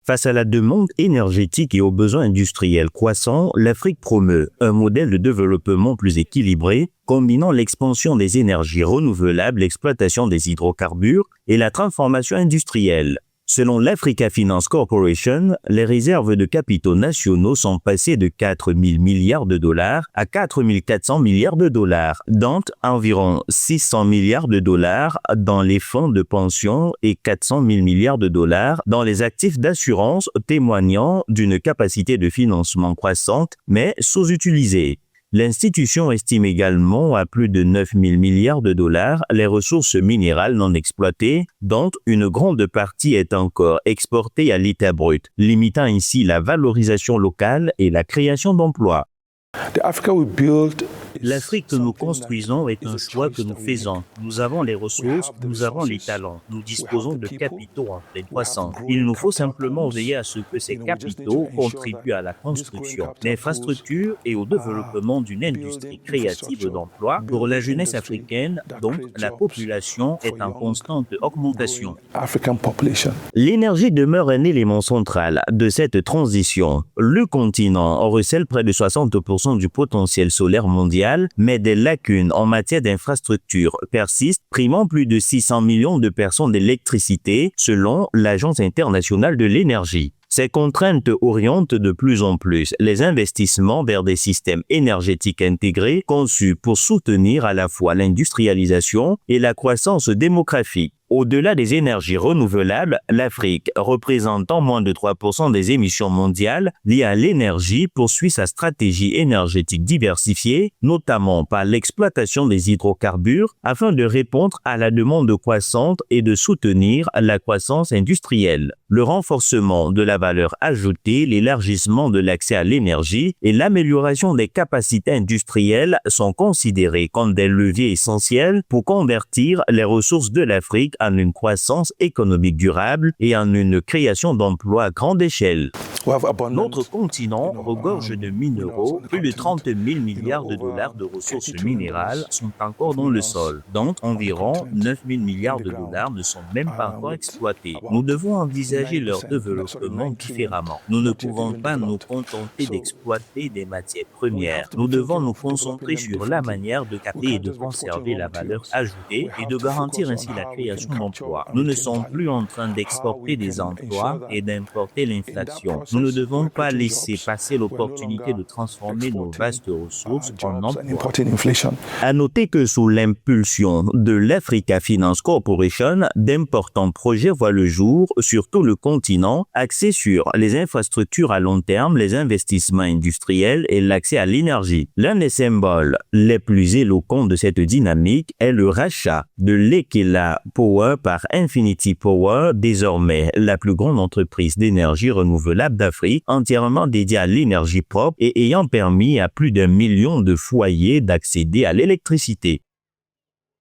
Face à la demande énergétique et aux besoins industriels croissants, l'Afrique promeut un modèle de développement plus équilibré, combinant l'expansion des énergies renouvelables, l'exploitation des hydrocarbures et la transformation industrielle. Selon l'Africa Finance Corporation, les réserves de capitaux nationaux sont passées de 4 000 milliards de dollars à 4 400 milliards de dollars, dont environ 600 milliards de dollars dans les fonds de pension et 400 000 milliards de dollars dans les actifs d'assurance, témoignant d'une capacité de financement croissante mais sous-utilisée. L'institution estime également à plus de 9 000 milliards de dollars les ressources minérales non exploitées, dont une grande partie est encore exportée à l'état brut, limitant ainsi la valorisation locale et la création d'emplois. L'Afrique que nous construisons est un choix que nous faisons. Nous avons les ressources, nous avons les talents, nous disposons de capitaux en pleine croissance. Il nous faut simplement veiller à ce que ces capitaux contribuent à la construction d'infrastructures et au développement d'une industrie créative d'emploi pour la jeunesse africaine, dont la population est en constante augmentation. L'énergie demeure un élément central de cette transition. Le continent recèle près de 60% du potentiel solaire mondial, mais des lacunes en matière d'infrastructures persistent, privant plus de 600 millions de personnes d'électricité, selon l'Agence internationale de l'énergie. Ces contraintes orientent de plus en plus les investissements vers des systèmes énergétiques intégrés conçus pour soutenir à la fois l'industrialisation et la croissance démographique. Au-delà des énergies renouvelables, l'Afrique, représentant moins de 3% des émissions mondiales liées à l'énergie, poursuit sa stratégie énergétique diversifiée, notamment par l'exploitation des hydrocarbures, afin de répondre à la demande croissante et de soutenir la croissance industrielle. Le renforcement de la valeur ajoutée, l'élargissement de l'accès à l'énergie et l'amélioration des capacités industrielles sont considérés comme des leviers essentiels pour convertir les ressources de l'Afrique en une croissance économique durable et en une création d'emplois à grande échelle. Notre continent regorge de minéraux. Plus de 30 000 milliards de dollars de ressources minérales sont encore dans le sol, dont environ 9 000 milliards de dollars ne sont même pas encore exploités. Nous devons envisager leur développement différemment. Nous ne pouvons pas nous contenter d'exploiter des matières premières. Nous devons nous concentrer sur la manière de capter et de conserver la valeur ajoutée et de garantir ainsi la création d'emplois. Nous ne sommes plus en train d'exporter des emplois et d'importer l'inflation. Nous ne devons pas laisser passer l'opportunité de transformer nos vastes ressources en emplois. À noter que sous l'impulsion de l'Africa Finance Corporation, d'importants projets voient le jour sur tout le continent, axés sur les infrastructures à long terme, les investissements industriels et l'accès à l'énergie. L'un des symboles les plus éloquents de cette dynamique est le rachat de Lekela Power par Infinity Power, désormais la plus grande entreprise d'énergie renouvelable d'Afrique, entièrement dédiée à l'énergie propre et ayant permis à plus d'1 million de foyers d'accéder à l'électricité.